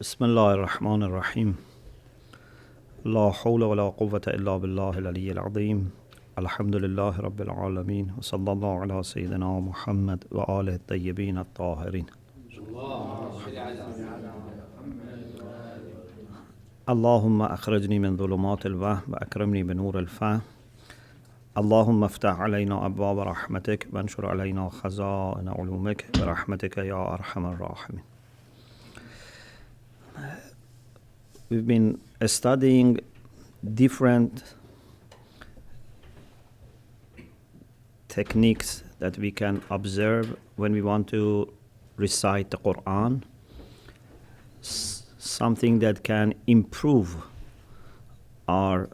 بسم الله الرحمن الرحيم لا حول ولا قوة إلا بالله العلي العظيم الحمد لله رب العالمين وصلى الله على سيدنا محمد وآله الطيبين الطاهرين اللهم أخرجني من ظلمات الوهم وأكرمني بنور الفهم اللهم افتح علينا أبواب رحمتك وانشر علينا خزائن علومك برحمتك يا أرحم الراحمين. We've been studying different techniques that we can observe when we want to recite the Quran, something that can improve our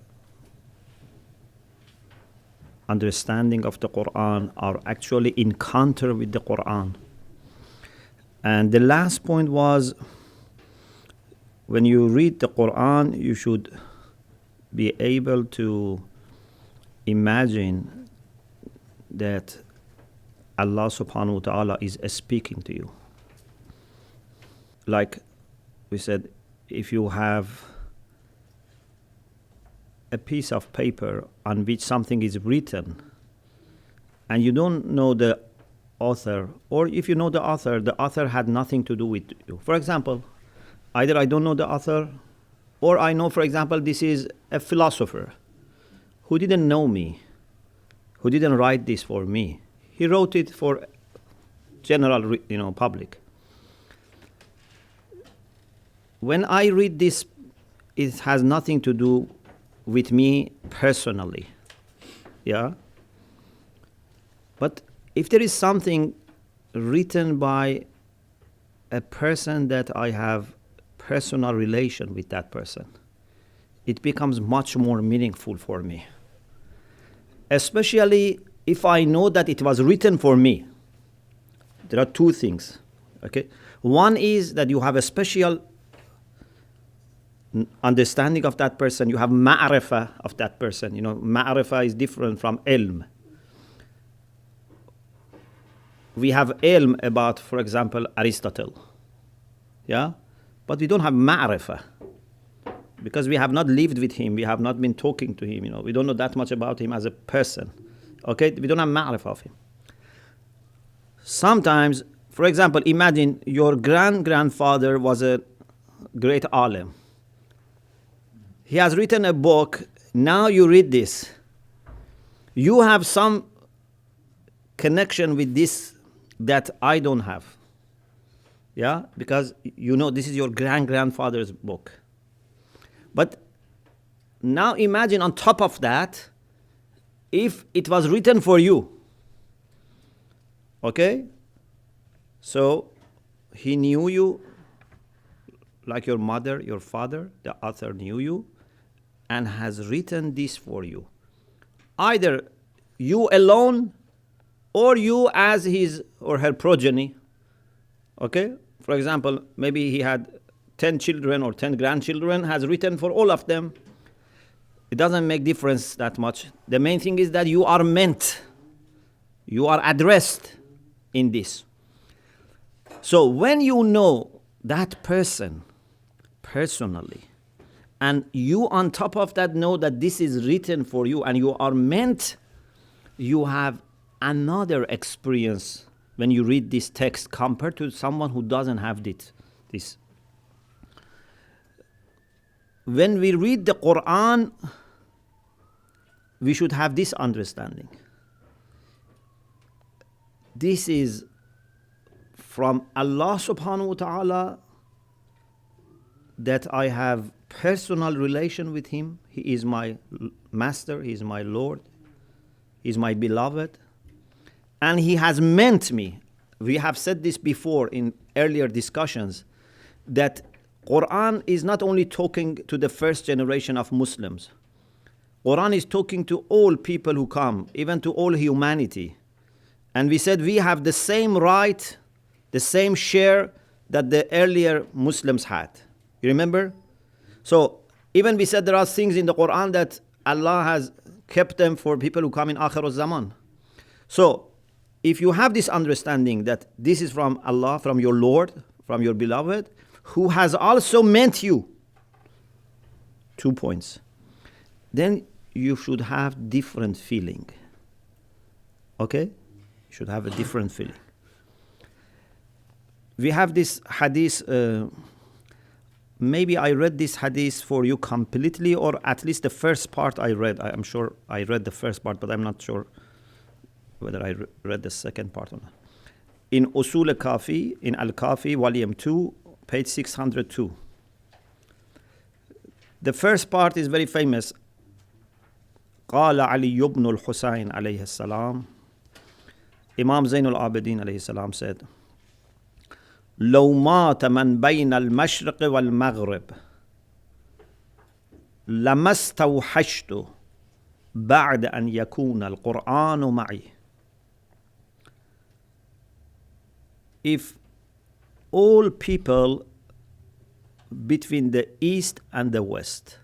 understanding of the Quran, our actually encounter with the Quran. And the last point was, when you read the Quran, you should be able to imagine that Allah subhanahu wa ta'ala is speaking to you. Like we said, if you have a piece of paper on which something is written and you don't know the author, or if you know the author had nothing to do with you. For example, either I don't know the author, or I know, for example, this is a philosopher who didn't know me, who didn't write this for me. He wrote it for general, public. When I read this, it has nothing to do with me personally, yeah? But if there is something written by a person that I have personal relation with that person, it becomes much more meaningful for me. Especially if I know that it was written for me. There are two things, okay? One is that you have a special understanding of that person. You have ma'rifah of that person. Ma'rifah is different from ilm. We have ilm about, for example, Aristotle, yeah? But we don't have ma'rifah because we have not lived with him. We have not been talking to him. We don't know that much about him as a person. Okay, we don't have ma'rifah of him. Sometimes, for example, imagine your grandfather was a great alim. He has written a book. Now you read this. You have some connection with this that I don't have. Yeah, because this is your grandfather's book. But now imagine on top of that, if it was written for you. Okay? So he knew you like your mother, your father, the author knew you and has written this for you. Either you alone or you as his or her progeny. Okay? For example, maybe he had 10 children or 10 grandchildren, has written for all of them. It doesn't make difference that much. The main thing is that you are meant. You are addressed in this. So when you know that person personally, and you on top of that know that this is written for you and you are meant, you have another experience when you read this text compared to someone who doesn't have this. When we read the Quran, we should have this understanding. This is from Allah subhanahu wa ta'ala, that I have personal relation with him. He is my master, he is my Lord, he is my beloved. And he has meant me. We have said this before in earlier discussions, that Quran is not only talking to the first generation of Muslims. Quran is talking to all people who come, even to all humanity. And we said we have the same right, the same share that the earlier Muslims had. You remember? So even we said there are things in the Quran that Allah has kept them for people who come in Akhir al-Zaman. So if you have this understanding that this is from Allah, from your Lord, from your beloved, who has also meant you. 2 points. Then you should have different feeling. Okay? You should have a different feeling. We have this hadith, maybe I read this hadith for you completely, or at least the first part I read. I'm sure I read the first part, but I'm not sure whether I read the second part or not. In Usul al-Kafi, in Al-Kafi, volume 2, page 602. The first part is very famous. قال علي بن الحسين عليه السلام. Imam Zainul Abidin عليه السلام said, لو مات من بين المشرق والمغرب لما استوحشت بعد أن يكون القرآن معي. If all people between the east and the west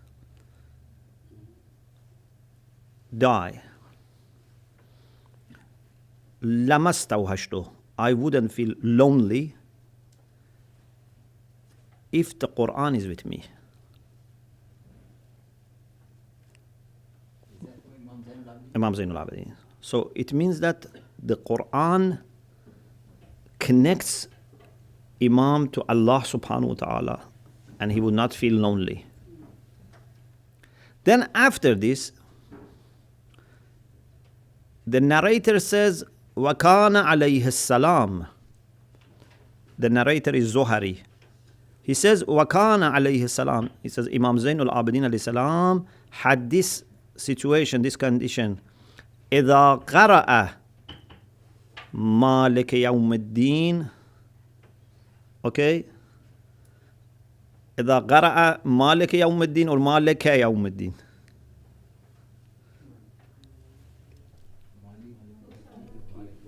die, لما استوحشت, I wouldn't feel lonely if the Quran is with me. Imam Zainul Abidin. So it means that the Quran connects Imam to Allah subhanahu wa ta'ala, and he would not feel lonely. Then after this, the narrator says, وَكَانَ عَلَيْهِ السَّلَامُ. The narrator is Zuhari. He says, وَكَانَ عَلَيْهِ السَّلَامُ. He says, Imam Zainul Abidin alayhi salam had this situation, this condition. إِذَا قَرَأَ مَالِكَ يَوْمِ الدِّينِ. Okay? إِذَا قَرَأَ مَالِكَ يَوْمِ الدِّينِ or مَالِكَ يَوْمِ الدِّينِ.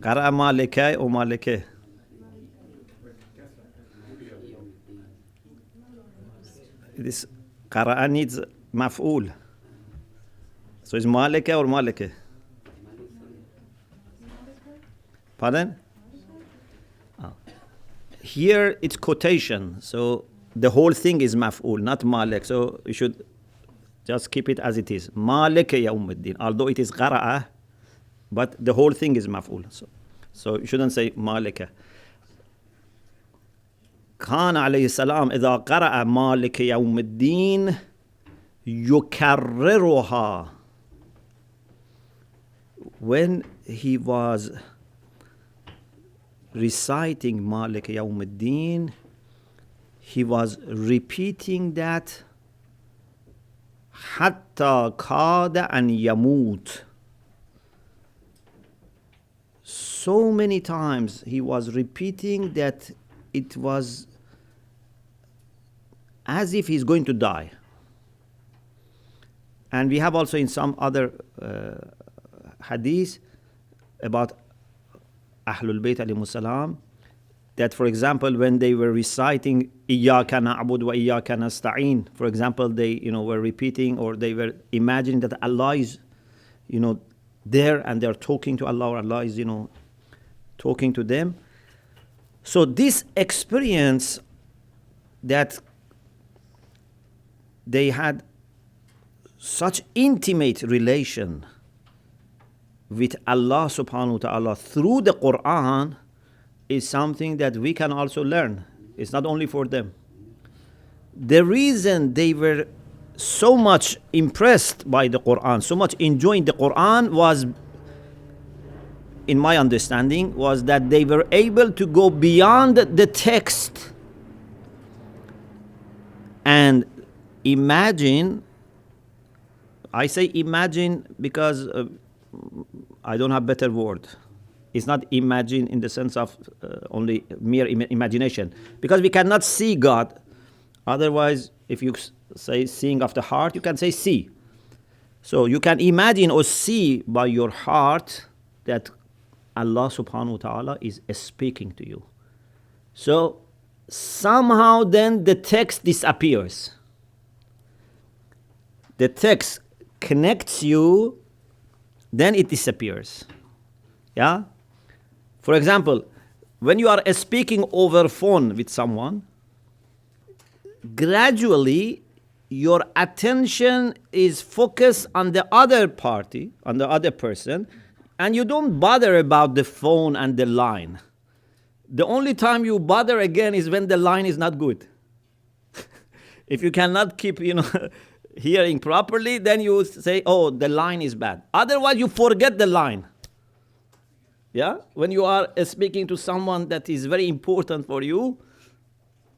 قَرَأَ مَالِكَ or مَالِكَ. This قَرَأَ needs مفعول. So it's مَالِكَ or مَالِكَ? Pardon? Here it's quotation, so the whole thing is maf'ul, not malik. So you should just keep it as it is. Malik yawmuddin. Although it is qara'a, but the whole thing is maf'ul. So you shouldn't say malika. كان عليه السلام إذا قرأ مالك يوم الدين يكررها. When he was reciting Malik Yawm al-Din, he was repeating that حتى كاد أن يموت. So many times he was repeating that it was as if he's going to die. And we have also in some other hadith about Ahlul Bayt alayhimus salam, that for example when they were reciting إِيَّاكَ نَعْبُدُ وَإِيَّاكَ نَسْتَعِينُ, for example they were repeating, or they were imagining that Allah is there and they're talking to Allah, or Allah is talking to them. So this experience that they had such intimate relation with Allah subhanahu wa ta'ala through the Quran is something that we can also learn. It's not only for them. The reason they were so much impressed by the Quran, so much enjoying the Quran was, in my understanding, was that they were able to go beyond the text and imagine. I say imagine because I don't have better word. It's not imagine in the sense of only mere imagination, because we cannot see God. Otherwise, if you say seeing of the heart, you can say see. So you can imagine or see by your heart that Allah subhanahu wa ta'ala is speaking to you. So somehow then the text disappears. The text connects you, then it disappears. Yeah? For example, when you are speaking over phone with someone, gradually your attention is focused on the other party, on the other person, and you don't bother about the phone and the line. The only time you bother again is when the line is not good. If you cannot keep, hearing properly, then you say, oh, the line is bad. Otherwise, you forget the line. Yeah? When you are speaking to someone that is very important for you,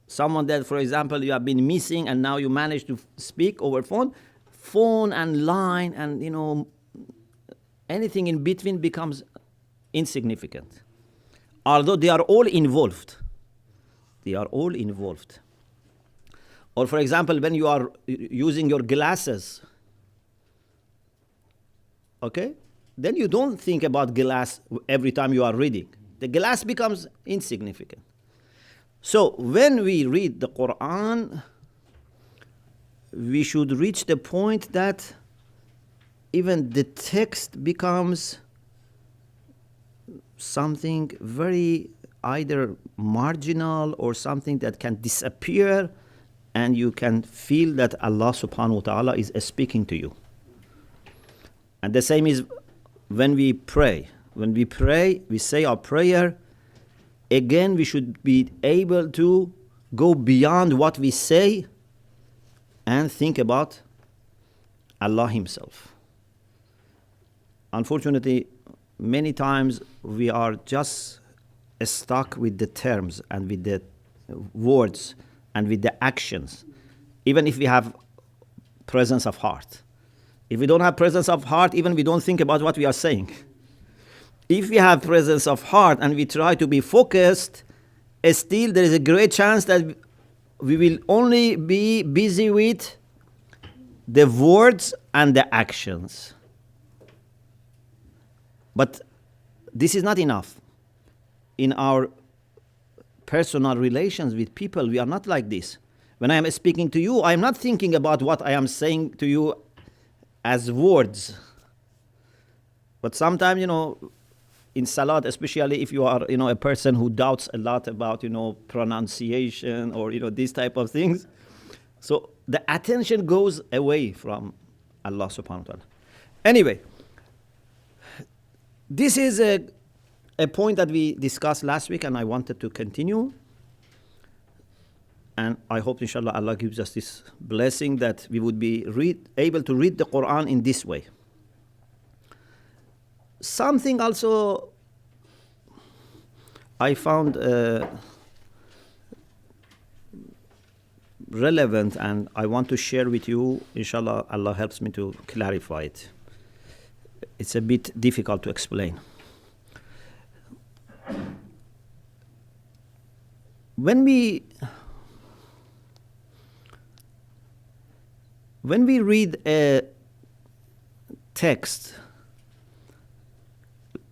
someone that, for example, you have been missing and now you manage to speak over phone and line and, anything in between becomes insignificant. Although they are all involved. They are all involved. Or for example, when you are using your glasses, okay? Then you don't think about glass every time you are reading. The glass becomes insignificant. So when we read the Quran, we should reach the point that even the text becomes something very either marginal or something that can disappear, and you can feel that Allah subhanahu wa ta'ala is speaking to you. And the same is when we pray. When we pray, we say our prayer, again we should be able to go beyond what we say and think about Allah Himself. Unfortunately, many times we are just stuck with the terms and with the words and with the actions, even if we have presence of heart. If we don't have presence of heart, even we don't think about what we are saying. If we have presence of heart and we try to be focused, still there is a great chance that we will only be busy with the words and the actions. But this is not enough. In our personal relations with people, we are not like this. When I am speaking to you, I am not thinking about what I am saying to you as words. But sometimes, in Salat, especially if you are, a person who doubts a lot about, pronunciation or, these type of things. So the attention goes away from Allah subhanahu wa ta'ala. Anyway, this is a point that we discussed last week and I wanted to continue. And I hope, inshallah, Allah gives us this blessing that we would be able to read the Quran in this way. Something also I found relevant and I want to share with you. Inshallah, Allah helps me to clarify it. It's a bit difficult to explain. When we read a text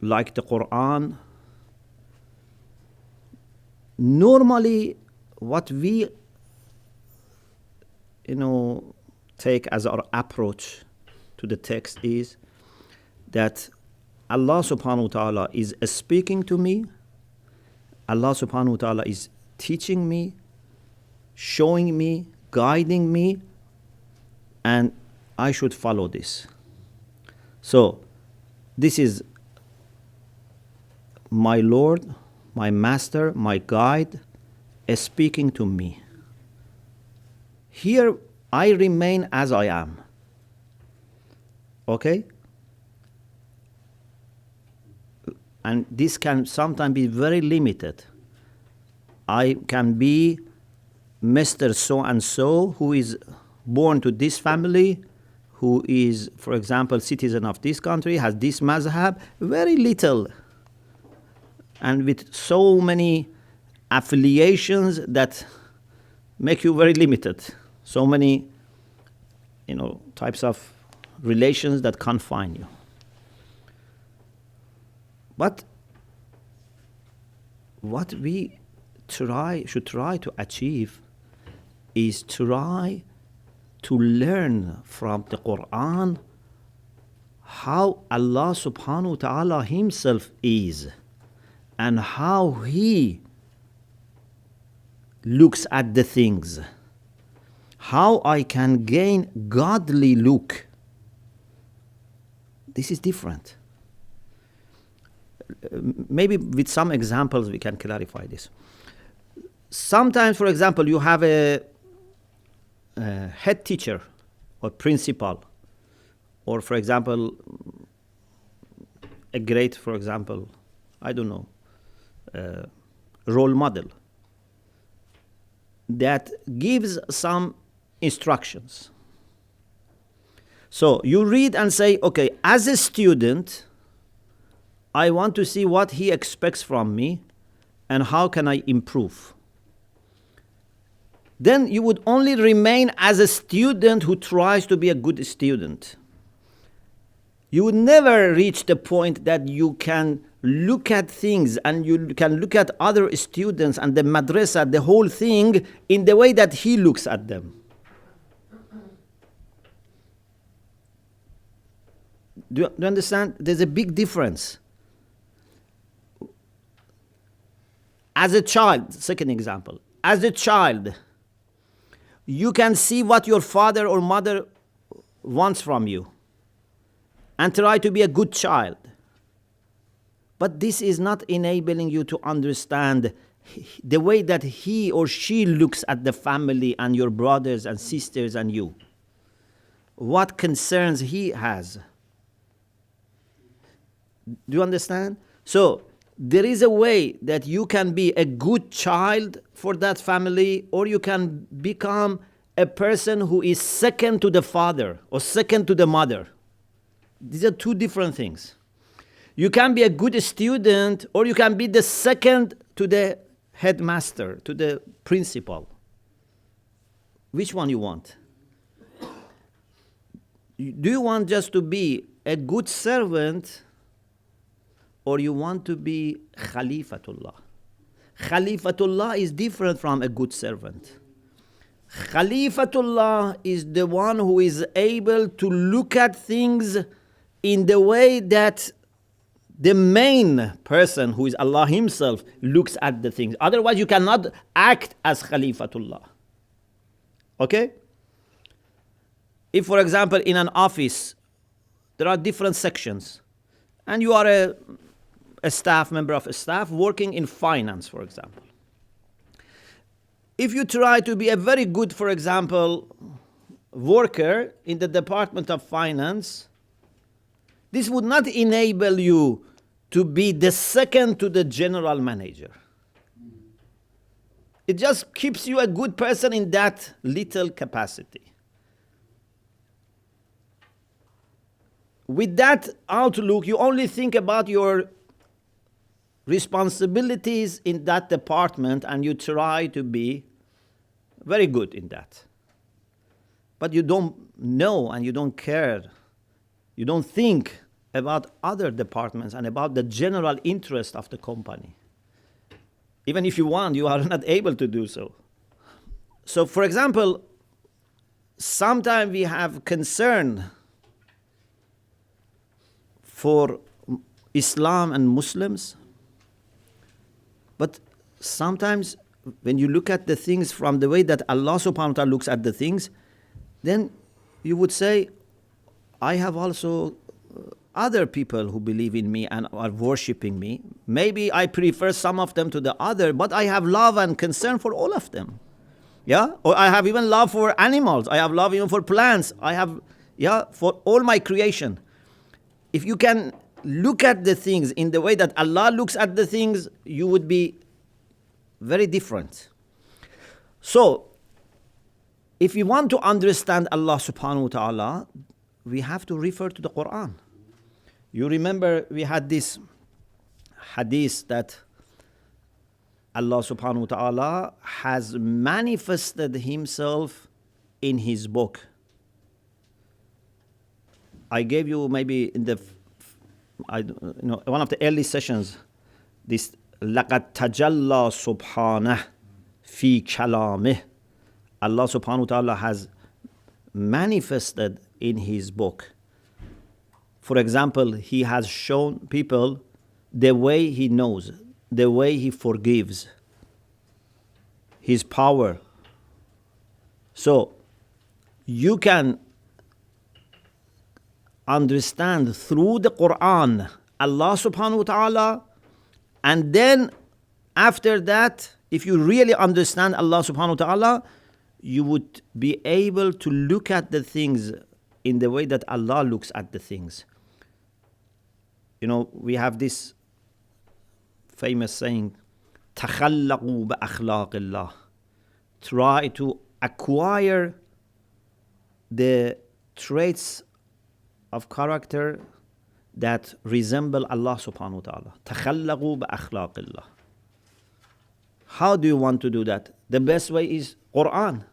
like the Quran, normally what we take as our approach to the text is that Allah subhanahu wa ta'ala is speaking to me, Allah subhanahu wa ta'ala is teaching me, showing me, guiding me, and I should follow this. So this is my Lord, my Master, my guide speaking to me. Here I remain as I am. Okay? And this can sometimes be very limited. I can be Mr. So-and-so who is born to this family, who is, for example, citizen of this country, has this mazhab, very little. And with so many affiliations that make you very limited. So many, types of relations that confine you. But what we should try to achieve is try to learn from the Quran how Allah subhanahu wa ta'ala Himself is and how He looks at the things. how I can gain godly look. This is different. Maybe with some examples we can clarify this. Sometimes, for example, you have a head teacher or principal, or for example, a great, for example, I don't know, role model that gives some instructions. So you read and say, okay, as a student, I want to see what he expects from me and how can I improve. Then you would only remain as a student who tries to be a good student. You would never reach the point that you can look at things and you can look at other students and the madrasa, the whole thing, in the way that he looks at them. Do you understand? There's a big difference. As a child, second example, as a child, you can see what your father or mother wants from you and try to be a good child. But this is not enabling you to understand the way that he or she looks at the family and your brothers and sisters and you. What concerns he has. Do you understand? So, there is a way that you can be a good child for that family, or you can become a person who is second to the father or second to the mother. These are two different things. You can be a good student, or you can be the second to the headmaster, to the principal. Which one you want? Do you want just to be a good servant, or you want to be Khalifatullah? Khalifatullah is different from a good servant. Khalifatullah is the one who is able to look at things in the way that the main person, who is Allah Himself, looks at the things. Otherwise, you cannot act as Khalifatullah. Okay? If, for example, in an office, there are different sections, and you are a staff member of a staff working in finance, for example. If you try to be a very good, for example, worker in the department of finance, this would not enable you to be the second to the general manager. It just keeps you a good person in that little capacity. With that outlook, you only think about your responsibilities in that department and you try to be very good in that. But you don't know and you don't care. You don't think about other departments and about the general interest of the company. Even if you want, you are not able to do so. So, for example, sometimes we have concern for Islam and Muslims, but sometimes when you look at the things from the way that Allah subhanahu wa ta'ala looks at the things, then you would say, I have also other people who believe in me and are worshipping me. Maybe I prefer some of them to the other, but I have love and concern for all of them. Yeah? Or I have even love for animals. I have love even for plants. I have, for all my creation. If you can look at the things in the way that Allah looks at the things, you would be very different. So, if we want to understand Allah subhanahu wa ta'ala, we have to refer to the Quran. You remember we had this hadith that Allah subhanahu wa ta'ala has manifested Himself in His book. I gave you maybe in the one of the early sessions this لَقَدْ تَجَلَّى سُبْحَانَهُ فِي كَلَامِهِ. Allah subhanahu wa ta'ala has manifested in His book. For example, He has shown people the way He knows, the way He forgives, His power. So, you can understand through the Quran Allah subhanahu wa ta'ala, and then after that, if you really understand Allah subhanahu wa ta'ala, you would be able to look at the things in the way that Allah looks at the things. You know, we have this famous saying, تَخَلَّقُوا بِأَخْلَاقِ اللَّهِ. Try to acquire the traits of character that resemble Allah subhanahu wa ta'ala. تَخَلَّقُوا بِأَخْلَاقِ اللَّهِ. How do you want to do that? The best way is Quran.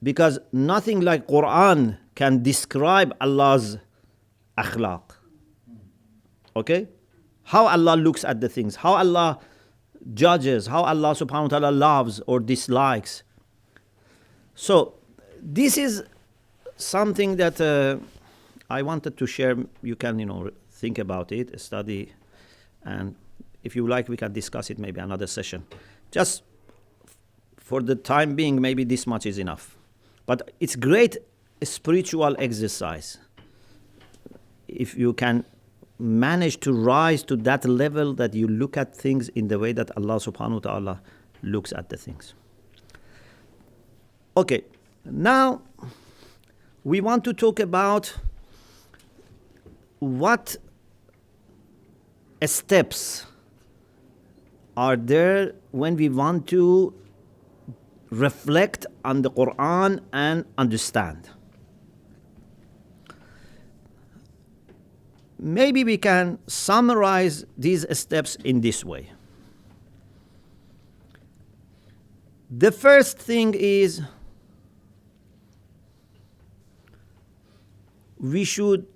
Because nothing like Quran can describe Allah's akhlaq. Okay? How Allah looks at the things, how Allah judges, how Allah subhanahu wa ta'ala loves or dislikes. So, this is something that I wanted to share. You can, think about it, study, and if you like, we can discuss it maybe another session. Just for the time being, maybe this much is enough. But it's great spiritual exercise. If you can manage to rise to that level that you look at things in the way that Allah subhanahu wa ta'ala looks at the things. Okay, now we want to talk about what steps are there when we want to reflect on the Quran and understand. Maybe we can summarize these steps in this way. The first thing is we should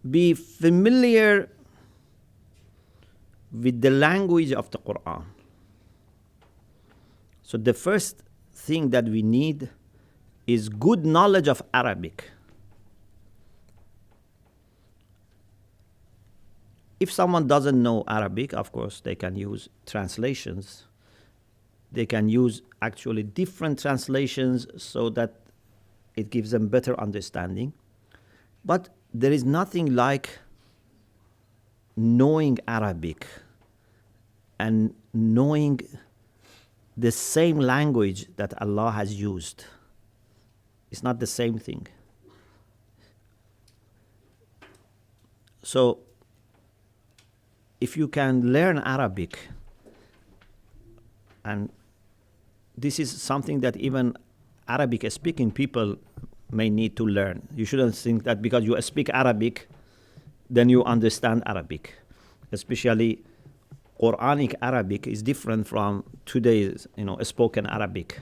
be familiar with the language of the Quran. So the first thing that we need is good knowledge of Arabic. If someone doesn't know Arabic, of course, they can use translations. They can use actually different translations so that it gives them better understanding. But there is nothing like knowing Arabic and knowing the same language that Allah has used. It's not the same thing. So, if you can learn Arabic, and this is something that even Arabic speaking people may need to learn. You shouldn't think that because you speak Arabic, then you understand Arabic. Especially Quranic Arabic is different from today's, spoken Arabic.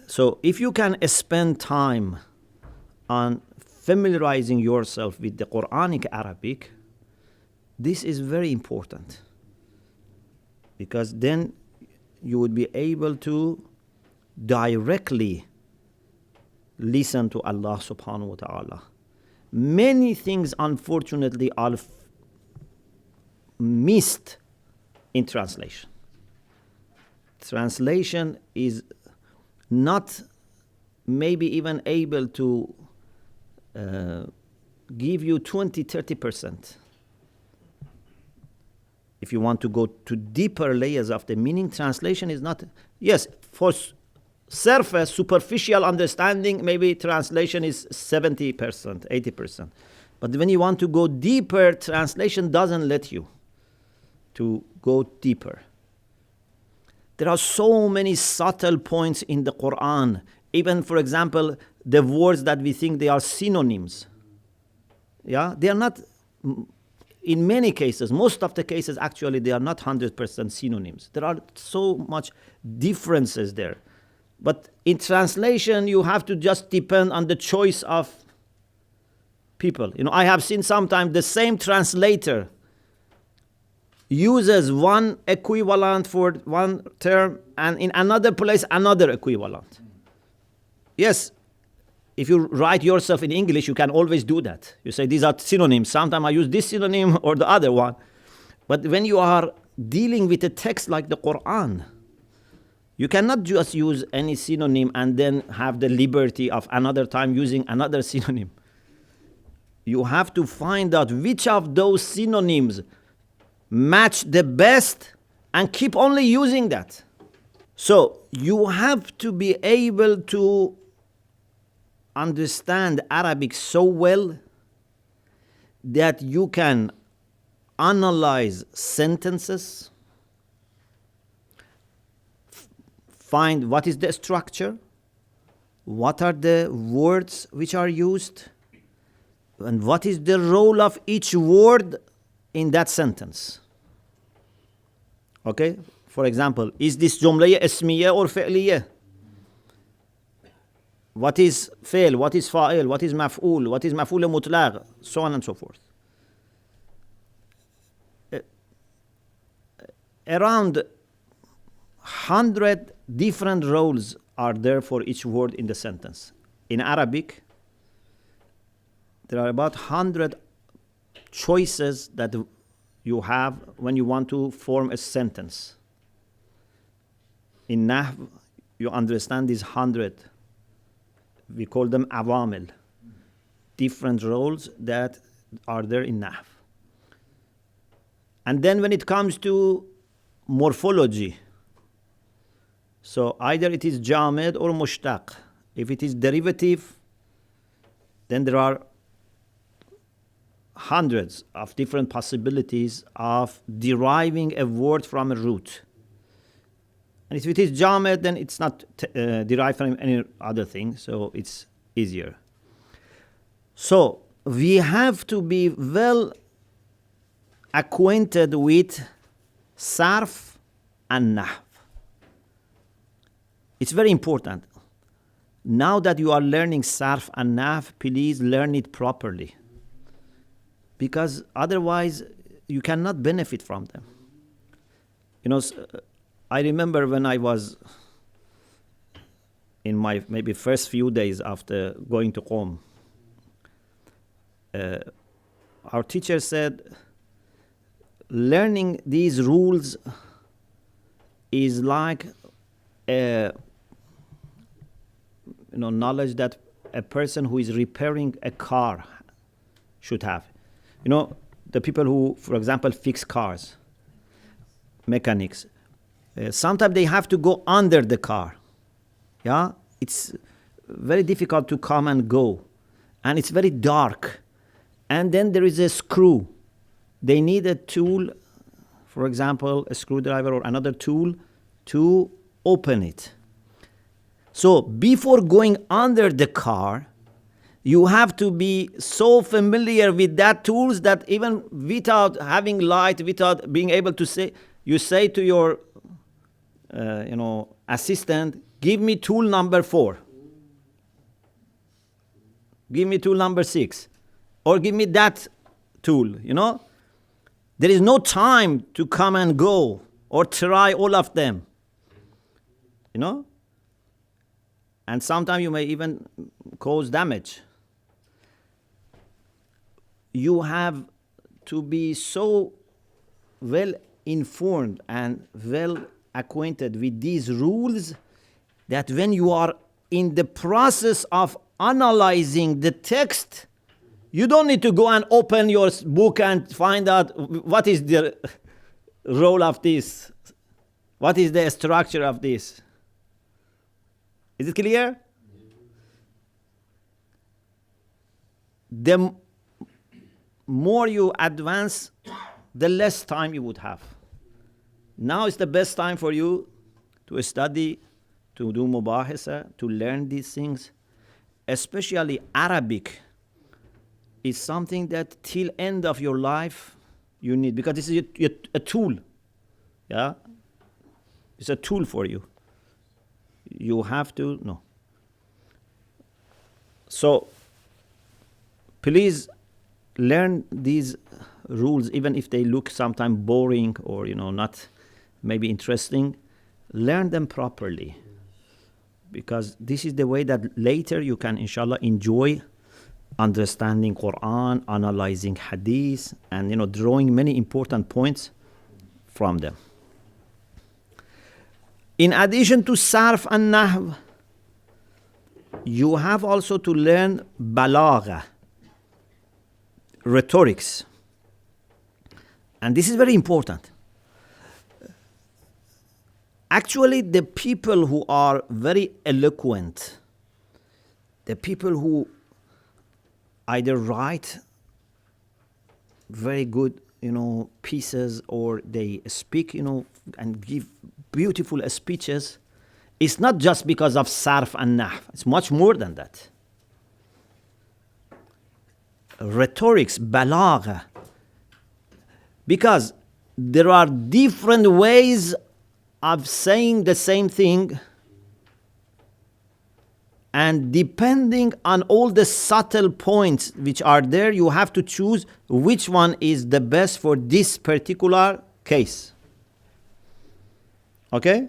So if you can spend time on familiarizing yourself with the Quranic Arabic, this is very important. Because then you would be able to directly listen to Allah subhanahu wa ta'ala. Many things, unfortunately, are missed in translation. Translation is not maybe even able to give you 20-30%. If you want to go to deeper layers of the meaning, translation is not, yes, for surface, superficial understanding, maybe translation is 70%, 80%. But when you want to go deeper, translation doesn't let you to go deeper. There are so many subtle points in the Quran. Even, for example, the words that we think they are synonyms. Yeah, they are not, in many cases, most of the cases actually, they are not 100% synonyms. There are so much differences there. But in translation, you have to just depend on the choice of people. I have seen sometimes the same translator uses one equivalent for one term and in another place another equivalent. Yes, if you write yourself in English, you can always do that. You say these are synonyms. Sometimes I use this synonym or the other one. But when you are dealing with a text like the Quran, You cannot just use any synonym and then have the liberty of another time using another synonym. You have to find out which of those synonyms match the best and keep only using that. So you have to be able to understand Arabic so well that you can analyze sentences, find what is the structure, what are the words which are used, and what is the role of each word in that sentence. Okay? For example, is this جملة اسمية or فعلية? What is فعل? What is فاعل? What is مفعول? What is مفعول مطلق? So on and so forth. Around 100 different roles are there for each word in the sentence. In Arabic, there are about 100 choices that you have when you want to form a sentence. In Nahv, you understand these 100. We call them awamil, different roles that are there in Nahv. And then when it comes to morphology, so either it is jamid or mushtaq. If it is derivative, then there are hundreds of different possibilities of deriving a word from a root. And if it is jamid, then it's not derived from any other thing, so it's easier. So we have to be well acquainted with sarf and nahv. It's very important. Now that you are learning sarf and nahv, please learn it properly, because otherwise you cannot benefit from them. You know, I remember when I was in my maybe first few days after going to Qom, our teacher said, learning these rules is like knowledge that a person who is repairing a car should have. You know, the people who, for example, fix cars, mechanics, sometimes they have to go under the car. Yeah, it's very difficult to come and go, and it's very dark. And then there is a screw. They need a tool, for example, a screwdriver or another tool to open it. So before going under the car, you have to be so familiar with that tools that even without having light, without being able to say, you say to your assistant, give me tool number 4. Give me tool number 6. Or give me that tool, There is no time to come and go or try all of them, And sometimes you may even cause damage. You have to be so well informed and well acquainted with these rules that when you are in the process of analyzing the text, you don't need to go and open your book and find out what is the role of this, what is the structure of this. Is it clear? The more you advance, the less time you would have. Now is the best time for you to study, to do mubahasa, to learn these things. Especially Arabic is something that till end of your life you need, because this is a tool. Yeah? It's a tool for you. You have to know. So please learn these rules, even if they look sometimes boring or not maybe interesting. Learn them properly, because this is the way that later you can inshallah enjoy understanding Quran, analyzing hadith, and drawing many important points from them. In addition to sarf and nahv, you have also to learn balagha, rhetorics. And this is very important. Actually, the people who are very eloquent, the people who either write very good, pieces, or they speak, and give beautiful speeches, it's not just because of sarf and nahv. It's much more than that. Rhetorics, balagha. Because there are different ways of saying the same thing, and depending on all the subtle points which are there, you have to choose which one is the best for this particular case. Okay?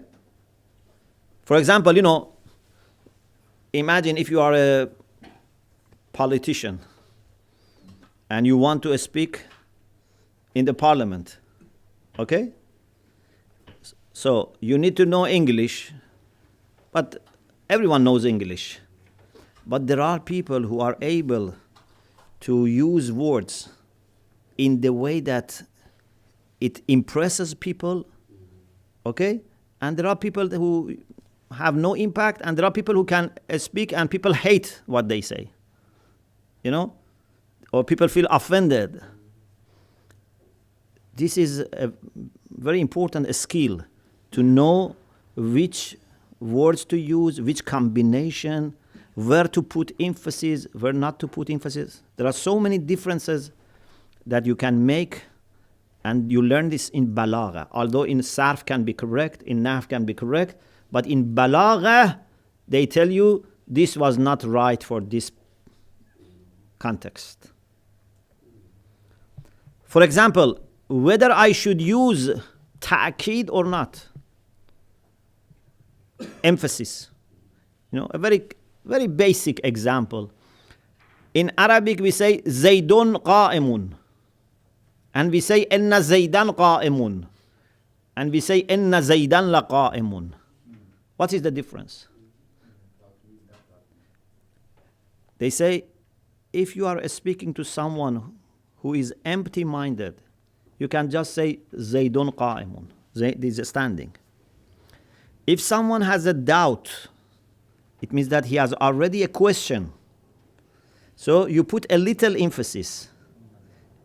For example, imagine if you are a politician and you want to speak in the parliament. Okay? So you need to know English, but everyone knows English. But there are people who are able to use words in the way that it impresses people, okay? And there are people who have no impact, and there are people who can speak and people hate what they say, or people feel offended. This is a very important skill, to know which words to use, which combination, where to put emphasis, where not to put emphasis. There are so many differences that you can make, and you learn this in balagha. Although in sarf can be correct, in nahv can be correct, but in balagha, they tell you this was not right for this context. For example, whether I should use ta'keed or not, emphasis. A very, very basic example. In Arabic, we say Zaydun qa'imun. And we say Inna Zaydan qa'imun. And we say Inna Zaydan la qa'imun. What is the difference? They say, if you are speaking to someone who is empty-minded, you can just say Zaydun qa'imun. Zayd is standing. If someone has a doubt, it means that he has already a question. So you put a little emphasis.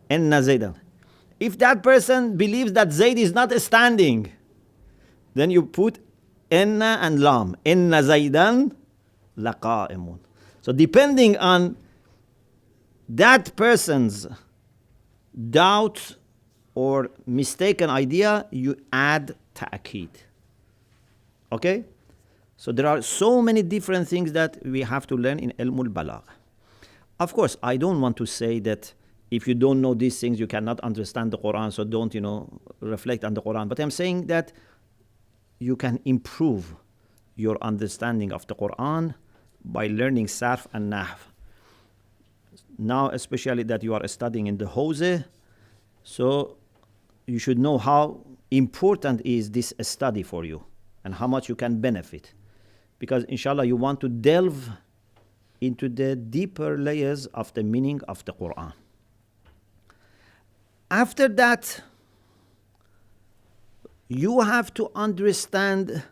Inna Zaydan. If that person believes that Zayd is not standing, then you put Inna and Lam. Inna Zaydan la qa'imun. So depending on that person's doubt or mistaken idea, you add ta'keed. Okay? So there are so many different things that we have to learn in Ilmul Balagh. Of course, I don't want to say that if you don't know these things, you cannot understand the Quran, so don't, reflect on the Quran. But I'm saying that you can improve your understanding of the Quran by learning sarf and nahv. Now, especially that you are studying in the Hawza, so you should know how important is this study for you and how much you can benefit. Because inshallah, you want to delve into the deeper layers of the meaning of the Quran. After that, you have to understand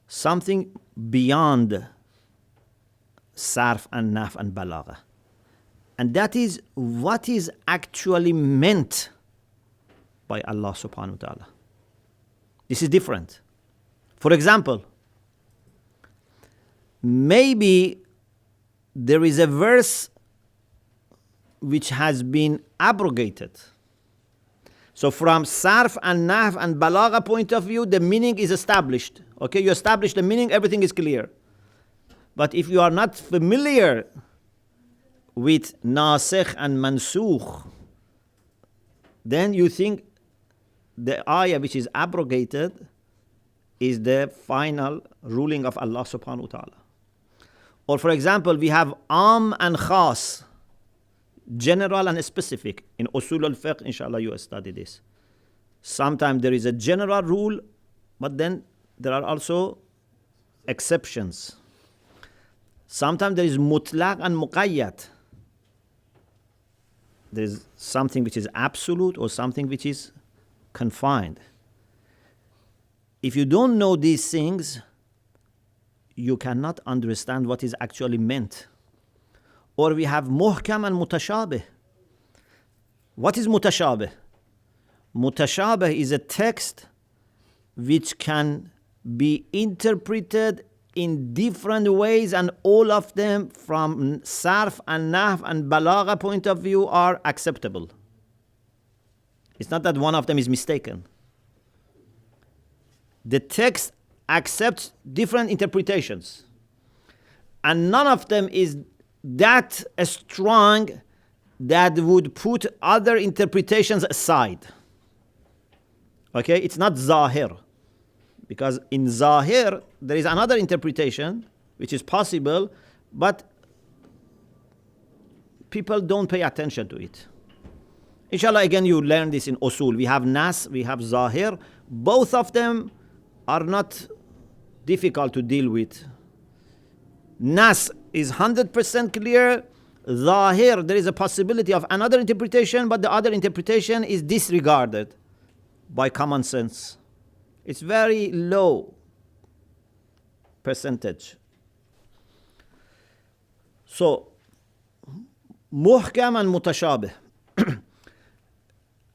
something beyond sarf and nahv and balagha. And that is what is actually meant by Allah subhanahu wa ta'ala. This is different. For example, maybe there is a verse which has been abrogated. So from sarf and nahv and balagha point of view, the meaning is established. Okay, you establish the meaning, everything is clear. But if you are not familiar with nasikh and mansukh, then you think the ayah which is abrogated is the final ruling of Allah subhanahu wa ta'ala. Or for example, we have am and khas, general and specific. In usul al-fiqh, inshallah, you study this. Sometimes there is a general rule, but then there are also exceptions. Sometimes there is mutlaq and muqayyad. There is something which is absolute or something which is confined. If you don't know these things, you cannot understand what is actually meant. Or we have muhkam and mutashabih. What is mutashabih? Mutashabih is a text which can be interpreted in different ways, and all of them from sarf and nahv and balagha point of view are acceptable. It's not that one of them is mistaken. The text accepts different interpretations, and none of them is that strong that would put other interpretations aside. Okay, it's not zahir. Because in zahir, there is another interpretation which is possible, but people don't pay attention to it. Inshallah, again, you learn this in usul. We have nas, we have zahir. Both of them are not difficult to deal with. Nas is 100% clear. Zahir, there is a possibility of another interpretation, but the other interpretation is disregarded by common sense. It's very low percentage. So, muhkam and mutashabih.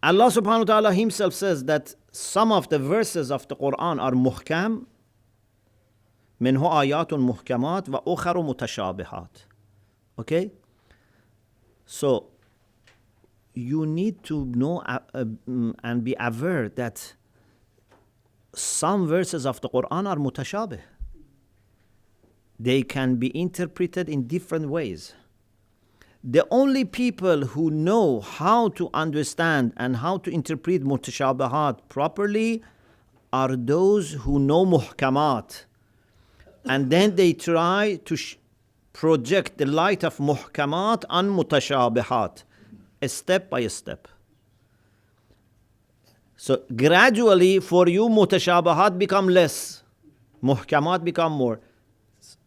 Allah subhanahu wa ta'ala himself says that some of the verses of the Quran are muhkam, minhu ayatun muhkamat wa ukharu mutashabihat. Okay? So, you need to know and be aware that some verses of the Quran are mutashabih. They can be interpreted in different ways. The only people who know how to understand and how to interpret mutashabihat properly are those who know muhkamat. And then they try to project the light of muhkamat on mutashabihat, step by step. So gradually for you mutashabihat become less, muhkamat become more.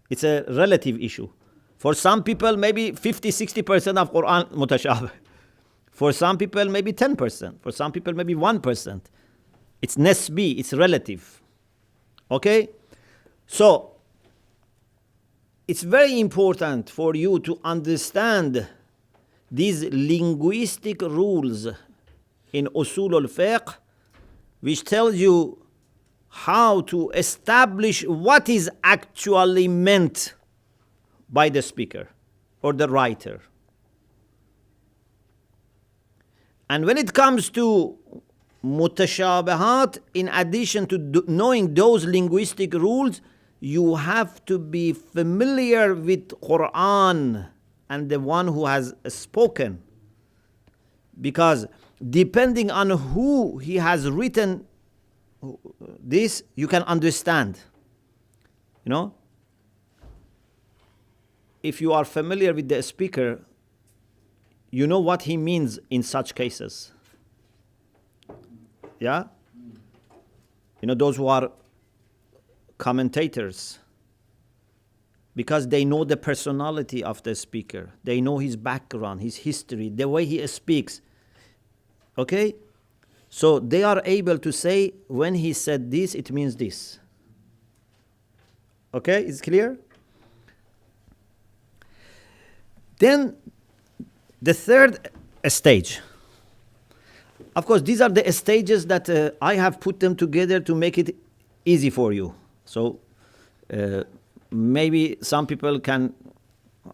It's a relative issue. For some people maybe 50-60% of Quran mutashabih. For some people maybe 10%. For some people maybe 1%. It's nisbi, it's relative. Okay? So it's very important for you to understand these linguistic rules in usul al-fiqh, which tells you how to establish what is actually meant by the speaker or the writer. And when it comes to mutashabihat, in addition to knowing those linguistic rules, you have to be familiar with Quran and the one who has spoken. Because depending on who he has written this, you can understand. You know? If you are familiar with the speaker, you know what he means in such cases. Yeah? You know, those who are commentators, because they know the personality of the speaker. They know his background, his history, the way he speaks. Okay? So they are able to say, when he said this, it means this. Okay? It's clear? Then the third stage. Of course, these are the stages that I have put them together to make it easy for you. So maybe some people can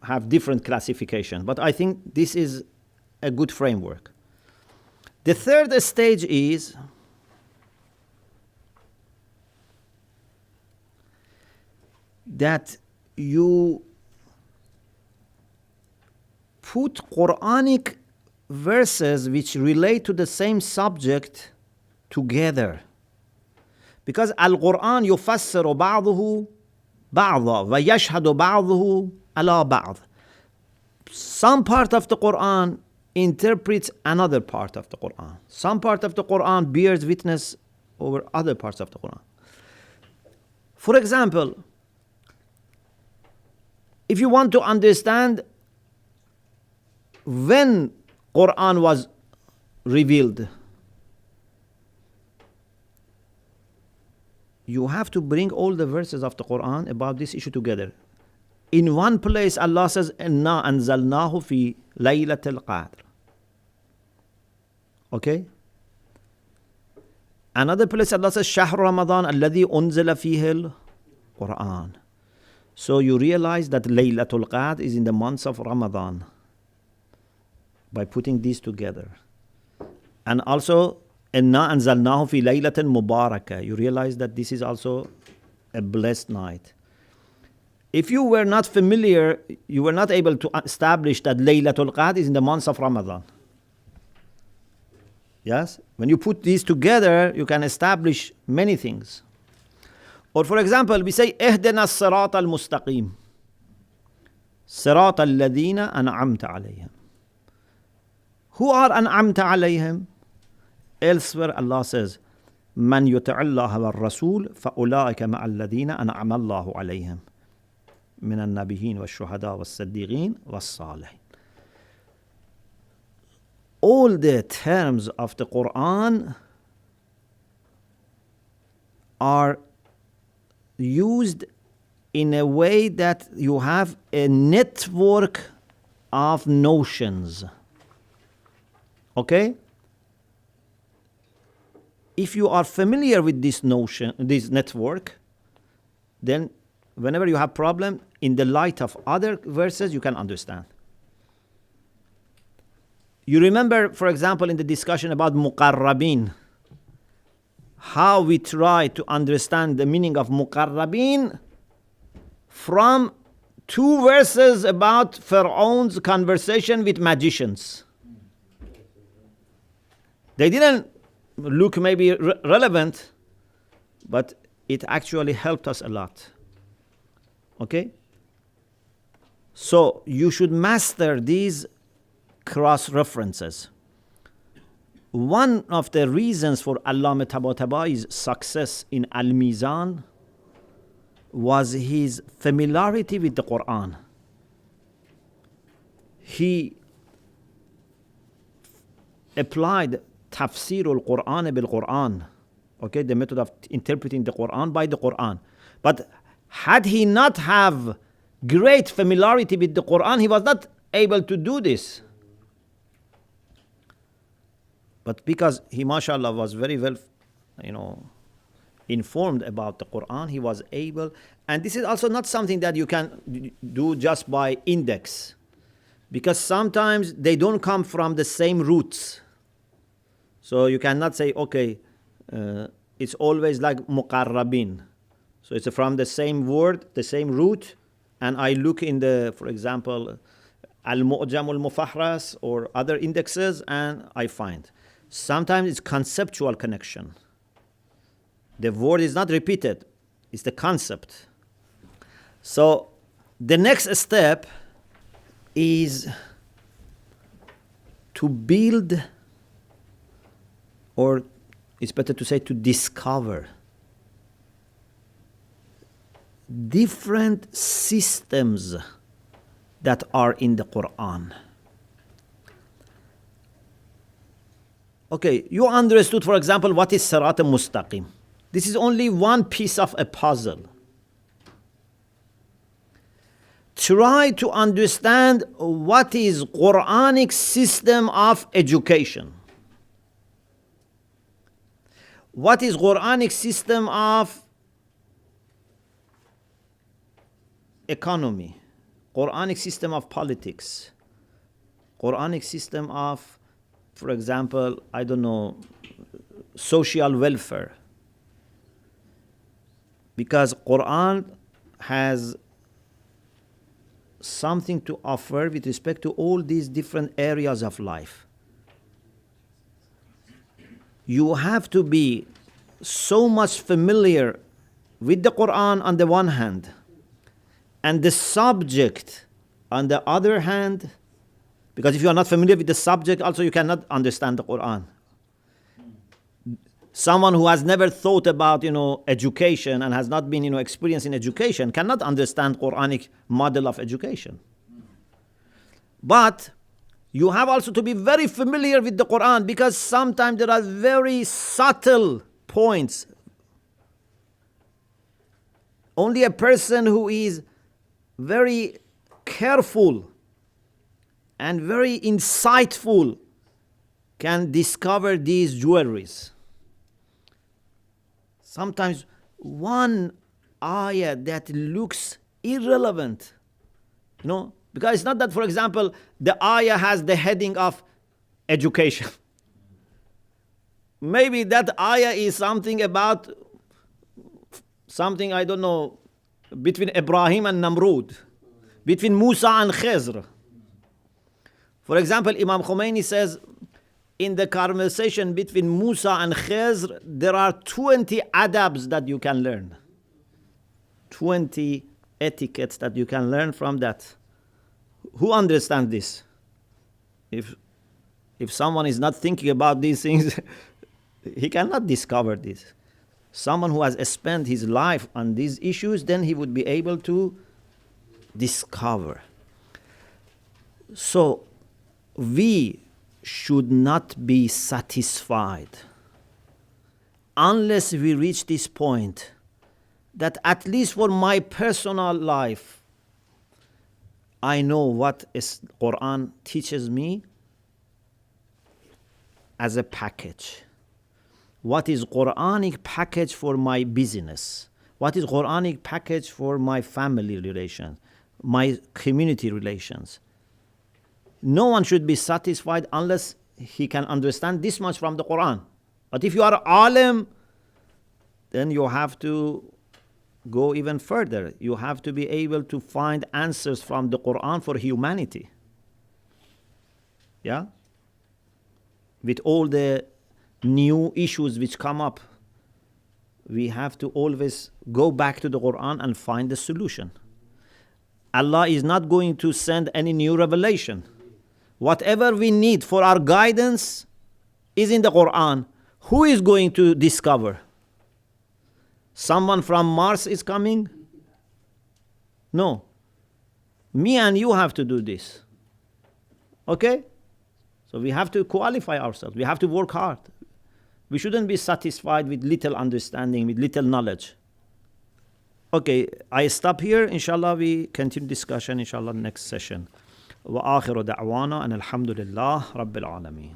have different classification, but I think this is a good framework. The third stage is that you put Quranic verses which relate to the same subject together. Because Al-Quran يفسر بعضه بعضا ويشهد بعضه على بعض. Some part of the Quran interprets another part of the Quran. Some part of the Quran bears witness over other parts of the Quran. For example, if you want to understand when Quran was revealed, you have to bring all the verses of the Quran about this issue together. In one place, Allah says, "Inna anzalnahu fi laylatil qadr." Okay? Another place, Allah says, "Shahr Ramadan alladhi unzila fihi al-Quran." So you realize that Laylatul Qadr is in the months of Ramadan by putting these together. And also, "Inna anzalnahu fi laylatin mubarakah." You realize that this is also a blessed night. If you were not familiar, you were not able to establish that Laylatul Qadr is in the months of Ramadan. Yes? When you put these together, you can establish many things. Or for example, we say, "Ihdina as-sirat al-mustaqim." Sirat alladhina an'amta alayhim. Who are an'amta alayhim? Elsewhere Allah says, "Man yuti'allaha war-rasul fa-ulaika ma'alladhina an'ama Allahu alayhim min an-nabiyyin wash-shuhada was-siddiqin was-salihin." All the terms of the Quran are used in a way that you have a network of notions. Okay? If you are familiar with this notion, this network, then whenever you have problem, in the light of other verses, you can understand. You remember, for example, in the discussion about muqarrabin, how we try to understand the meaning of muqarrabin from two verses about Pharaoh's conversation with magicians. They didn't look maybe relevant, but it actually helped us a lot. Okay? So you should master these cross-references. One of the reasons for Allama Tabataba'i's success in Al-Mizan was his familiarity with the Quran. He applied tafsir al-Quran bil-Quran, okay, the method of interpreting the Quran by the Quran. But had he not have great familiarity with the Quran, he was not able to do this. But because he, mashallah, was very well, informed about the Quran, he was able. And this is also not something that you can do just by index, because sometimes they don't come from the same roots. So you cannot say, okay, it's always like muqarrabin. So it's from the same word, the same root, and I look in the, for example, al-mu'jam al-mufahras or other indexes, and I find. Sometimes it's conceptual connection. The word is not repeated, it's the concept. So the next step is to build, or it's better to say to discover, different systems that are in the Quran. Okay, you understood, for example, what is Sirat al-Mustaqim. This is only one piece of a puzzle. Try to understand what is Quranic system of education. What is Quranic system of economy? Quranic system of politics? Quranic system of, for example, I don't know, social welfare. Because Quran has something to offer with respect to all these different areas of life. You have to be so much familiar with the Quran on the one hand, and the subject on the other hand, because if you are not familiar with the subject, also you cannot understand the Quran. Someone who has never thought about, education and has not been, experienced in education cannot understand Quranic model of education. But you have also to be very familiar with the Quran, because sometimes there are very subtle points. Only a person who is very careful and very insightful can discover these jewelries. Sometimes one ayah that looks irrelevant, because it's not that, for example, the ayah has the heading of education. Maybe that ayah is something about something, I don't know, between Ibrahim and Namrud, between Musa and Khizr. For example, Imam Khomeini says, in the conversation between Musa and Khizr, there are 20 adabs that you can learn. 20 etiquettes that you can learn from that. Who understands this? If someone is not thinking about these things, he cannot discover this. Someone who has spent his life on these issues, then he would be able to discover. So, we should not be satisfied unless we reach this point that at least for my personal life, I know what Quran teaches me as a package. What is Quranic package for my business? What is Quranic package for my family relations, my community relations? No one should be satisfied unless he can understand this much from the Quran. But if you are alim, then you have to go even further. You have to be able to find answers from the Quran for humanity. Yeah? With all the new issues which come up, we have to always go back to the Quran and find the solution. Allah is not going to send any new revelation. Whatever we need for our guidance is in the Quran. Who is going to discover? Someone from Mars is coming? No. Me and you have to do this. Okay? So we have to qualify ourselves. We have to work hard. We shouldn't be satisfied with little understanding, with little knowledge. Okay, I stop here. Inshallah, we continue discussion, inshallah, next session. وآخر دعوانا أن الحمد لله رب العالمين.